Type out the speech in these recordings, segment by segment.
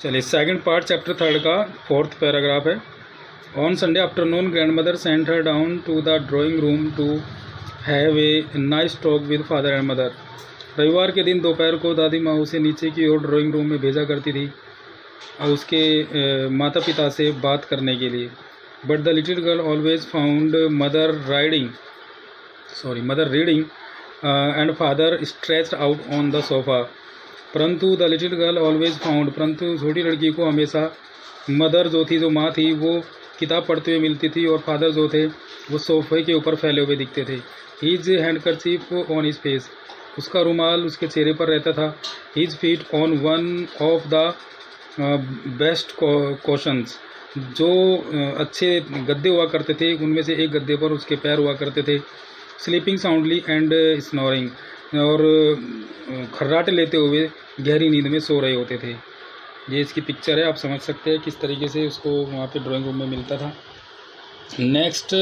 चलिए second part chapter 3 का 4th paragraph है। On Sunday afternoon grandmother sent her down to the drawing room to have a nice talk with father and mother. रविवार के दिन दोपहर को दादी माँ उसे नीचे की ओर ड्राइंग रूम में भेजा करती थी और उसके माता पिता से बात करने के लिए। But the little girl always found mother reading and father stretched out on the sofa. परंतु the little girl always found, परंतु छोटी लड़की को हमेशा मदर जो माँ थी वो किताब पढ़ते हुए मिलती थी और फादर जो थे वो सोफे के ऊपर फैले हुए दिखते थे। His handkerchief on his face, उसका रुमाल उसके चेहरे पर रहता था। His feet on one of the best cushions, जो अच्छे गद्दे हुआ करते थे उनमें से एक गद्दे पर उसके पैर हुआ करते थे। स्लीपिंग साउंडली एंड स्नोरिंग, और खर्राटे लेते हुए गहरी नींद में सो रहे होते थे। ये इसकी पिक्चर है, आप समझ सकते हैं किस तरीके से उसको वहाँ पे ड्राइंग रूम में मिलता था। Next,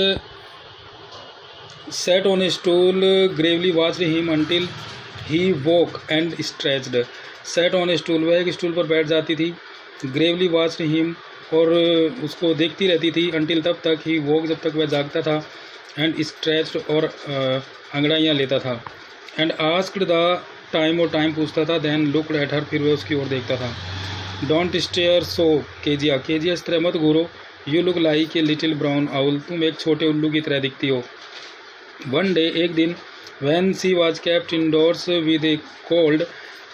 set on A stool Gravely watched him until he woke and stretched. Set on A stool, वह एक स्टूल पर बैठ जाती थी। ग्रेवली वॉच्ड हिम, और उसको देखती रहती थी। अंटिल, तब तक, ही वोक, जब तक वह जागता था। एंड स्ट्रेच्ड, और अंगड़ाइयाँ लेता था। एंड आस्क्ड द टाइम, और टाइम पूछता था। देन लुक्ड एट हर, फिर वह उसकी ओर देखता था। Don't stare so Kezia, Kezia इस तरह मत घूरो। You look like a little brown owl, तुम एक छोटे उल्लू की तरह दिखती हो। वन डे, एक दिन, when she was kept indoors with a cold,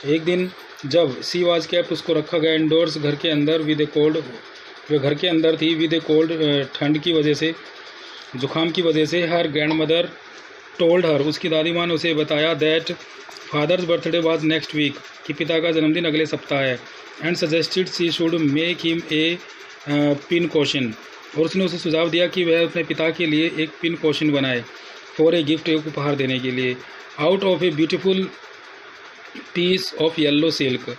एक दिन जब सी वाज केप्ट, उसको रखा गया, इंडोर्स, घर के अंदर, विद ए कोल्ड, वह घर के अंदर थी, विद ए कोल्ड, ठंड की वजह से, जुकाम की वजह से। हर ग्रैंड मदर टोल्ड हर, उसकी दादी माँ ने उसे बताया, that father's birthday was next week, कि पिता का जन्मदिन अगले सप्ताह है। And suggested she should make him a pin cushion, और उसने उसे सुझाव दिया कि वह अपने पिता के लिए एक पिन कोशन बनाए, फॉर ए गिफ्ट, एक उपहार देने के लिए। Out of a beautiful piece of yellow silk,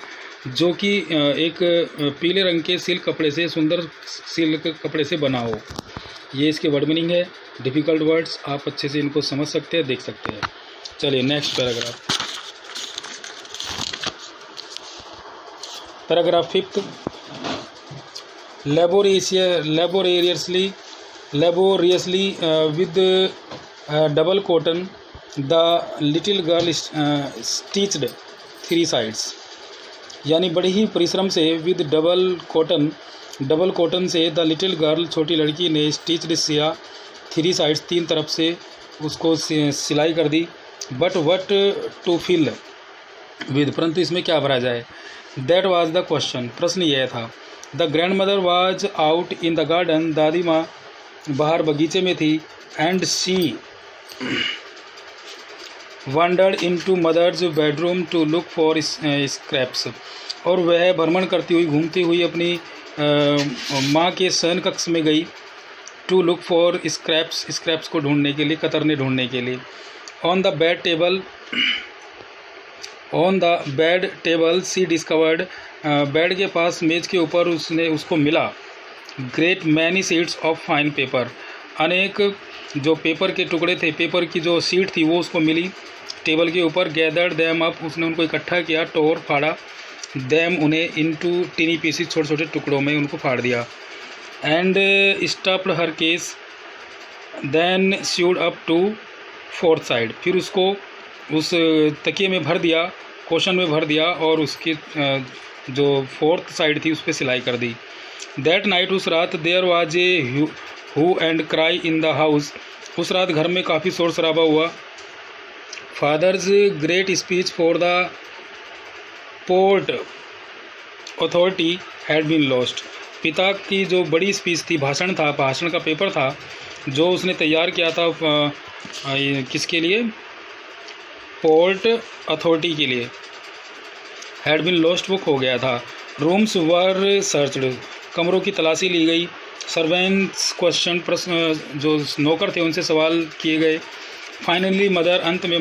जो कि एक पीले रंग के सिल्क कपड़े से, सुंदर सिल्क कपड़े से बना हो। ये इसके वर्ड मीनिंग है। डिफ़िकल्ट वर्ड्स, आप अच्छे से इनको समझ सकते हैं, देख सकते हैं। चलिए next paragraph, paragraph 5th। laboriously with double cotton the little girl stitched 3 sides, यानी बड़ी ही परिश्रम से, विद डबल कॉटन से, द लिटिल गर्ल, छोटी लड़की ने, स्टिच्ड, सिया, 3 साइड्स, 3 तरफ से उसको सिलाई कर दी। But what to fill with, परंतु इसमें क्या भरा जाए। दैट वाज द क्वेश्चन, प्रश्न यह था। The grandmother was out in the garden, दादी माँ बाहर बगीचे में थी। And she wandered into mother's bedroom to look for scraps, और वह भ्रमण करती हुई, घूमती हुई अपनी माँ के शयन कक्ष में गई। टू लुक फॉर स्क्रैप्स को ढूंढने के लिए, कतरने ढूंढने के लिए। On the bed table she discovered, bed के पास, मेज के ऊपर उसको मिला। Great many sheets of fine paper, अनेक जो पेपर के टुकड़े थे, पेपर की जो शीट थी वो उसको मिली टेबल के ऊपर। गैदर्ड दैम अप, उसने उनको इकट्ठा किया। टोर, फाड़ा। दैम, उन्हें। इनटू टिनी पीसेस, छोटे छोटे टुकड़ों में उनको फाड़ दिया। And stuffed her case, then sewed up to 4th side, फिर उसको उस तकिए में भर दिया, कोशन में भर दिया, और उसकी जो 4th साइड थी उस पर सिलाई कर दी। दैट नाइट, उस रात, there was a hue and cry in the house, उस रात घर में काफ़ी शोर शराबा हुआ। Father's great speech for the port authority had been lost, पिता की जो बड़ी स्पीच थी, भाषण था, भाषण का पेपर था जो उसने तैयार किया था, किसके लिए, पोर्ट अथॉरिटी के लिए, हैड बीन लॉस्ट, वो खो गया था। रूम्स वर सर्च्ड, कमरों की तलाशी ली गई। सर्वेंट्स क्वेश्चन, प्रश्न, जो नौकर थे उनसे सवाल किए गए। फाइनली मदर, अंत में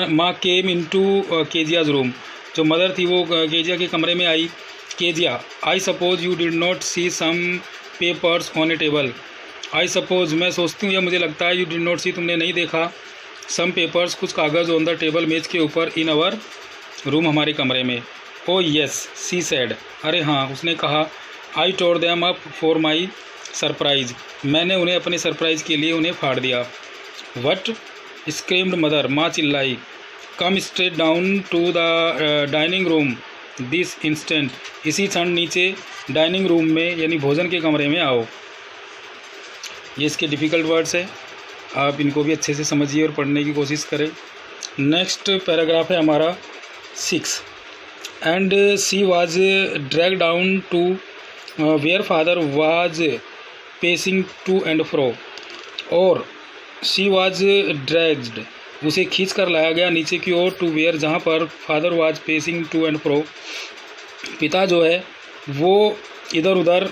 माँ केम इनटू केजियाज रूम, जो मदर थी वो केजिया के कमरे में आई। Kezia, I suppose you did not see some papers on a table, I suppose, मैं सोचती हूँ या मुझे लगता है, यू डिड नॉट सी, तुमने नहीं देखा, सम पेपर्स, कुछ कागज़, ऑन द टेबल, मेज के ऊपर, इन आवर रूम, हमारे कमरे में। ओ यस सी सेड, अरे हाँ उसने कहा। I tore them up for my surprise, मैंने उन्हें अपने सरप्राइज़ के लिए उन्हें फाड़ दिया। वट स्क्रीम्ड मदर, माँ चिल्लाई। Come straight down to the dining room this instant, इसी क्षण नीचे डाइनिंग रूम में यानी भोजन के कमरे में आओ। ये इसके डिफ़िकल्ट वर्ड्स है, आप इनको भी अच्छे से समझिए और पढ़ने की कोशिश करें। नेक्स्ट पैराग्राफ है हमारा 6। And she was dragged down to where father was pacing to and fro, और सी वाज ड्रैग्ड, उसे खींच कर लाया गया नीचे की ओर, टू वेयर, जहाँ पर father was pacing to and fro, पिता जो है वो इधर उधर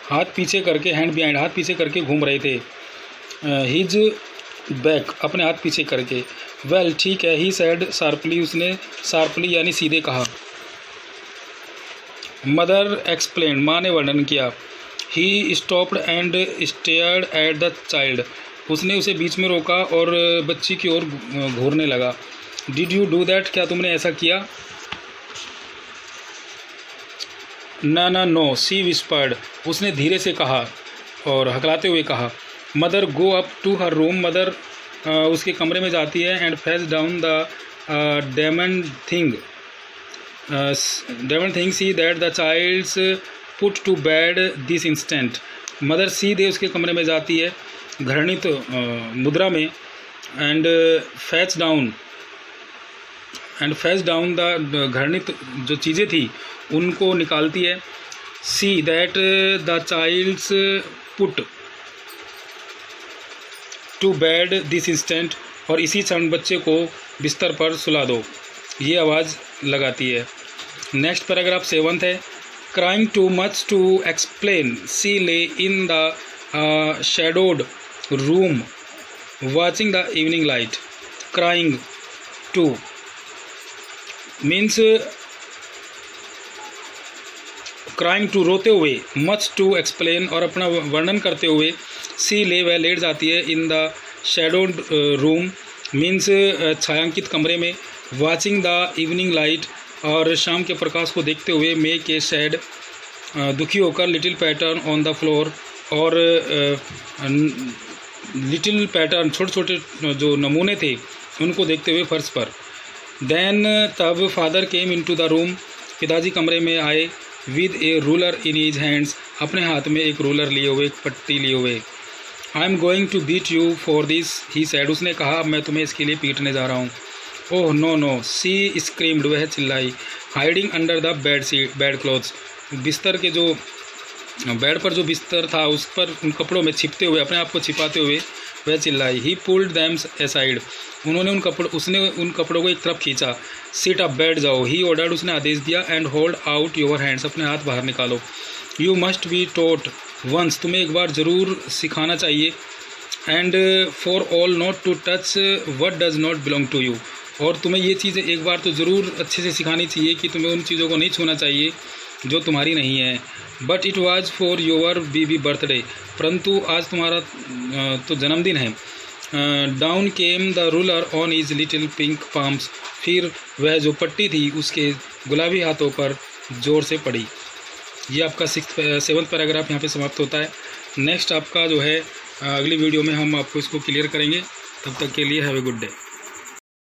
हाथ पीछे करके, हैंड बिहाइंड, हाथ पीछे करके घूम रहे थे। हिज बैक, अपने हाथ पीछे करके। वेल ठीक है, ही सैड शार्पली, उसने शार्पली यानी सीधे कहा। मदर एक्सप्लेन, माँ ने वर्णन किया। He stopped and stared at the child, उसने उसे बीच में रोका और बच्ची की ओर घूरने लगा। डिड यू डू दैट, क्या तुमने ऐसा किया? ना ना नो, सी विस्पर्ड, उसने धीरे से कहा और हकलाते हुए कहा। Mother go up to her room, mother उसके कमरे में जाती है। And face down the demon thing she that the child's put to bed this instant, mother सीधे उसके कमरे में जाती है घृणित मुद्रा में। एंड फेच डाउन द घृणित जो चीज़ें थी उनको निकालती है। She that the child's put to bed this instant, और इसी क्षण बच्चे को बिस्तर पर सुला दो, ये आवाज़ लगाती है। नेक्स्ट पैराग्राफ 7 है। Crying too much to explain, she lay in the shadowed room watching the evening light. Crying to means crying to, रोते हुए, much to explain, और अपना वर्णन करते हुए। सी ले, वह लेट जाती है। इन द shadowed room means छायांकित कमरे में। watching the evening light, और शाम के प्रकाश को देखते हुए। make a sad, दुखी होकर। little pattern on the floor, और लिटिल पैटर्न, छोटे छोटे जो नमूने थे उनको देखते हुए फर्श पर। देन, तब father came into the room, पिताजी कमरे में आए। With A ruler in his hands, अपने हाथ में एक रूलर लिए हुए, एक पट्टी लिए हुए। I am going to beat you for this, he said, उसने कहा मैं तुम्हें इसके लिए पीटने जा रहा हूँ। ओह नो नो, सी स्क्रीम्ड, वह चिल्लाई। Hiding under the bed clothes, बिस्तर के जो बेड पर जो बिस्तर था उस पर उन कपड़ों में छिपते हुए, अपने आप को छिपाते हुए वह चिल्लाई। ही पुल्ड दैम असाइड, उसने उन कपड़ों को एक तरफ खींचा। सिट अप, बैठ जाओ। ही ऑर्डर्ड, उसने आदेश दिया। And hold out your hands, अपने हाथ बाहर निकालो। You must be taught once, तुम्हें एक बार ज़रूर सिखाना चाहिए। And for all not to touch what does not belong to you, और तुम्हें ये चीज़ें एक बार तो ज़रूर अच्छे से सिखानी चाहिए कि तुम्हें उन चीज़ों को नहीं छूना चाहिए जो तुम्हारी नहीं है। But it was for your baby birthday, परंतु आज तुम्हारा तो जन्मदिन है। Down came the ruler on his little pink palms, फिर वह जो पट्टी थी उसके गुलाबी हाथों पर जोर से पड़ी। ये आपका 7th पैराग्राफ यहाँ पे समाप्त होता है। नेक्स्ट आपका जो है अगली वीडियो में हम आपको इसको क्लियर करेंगे। तब तक के लिए हैव ए गुड डे।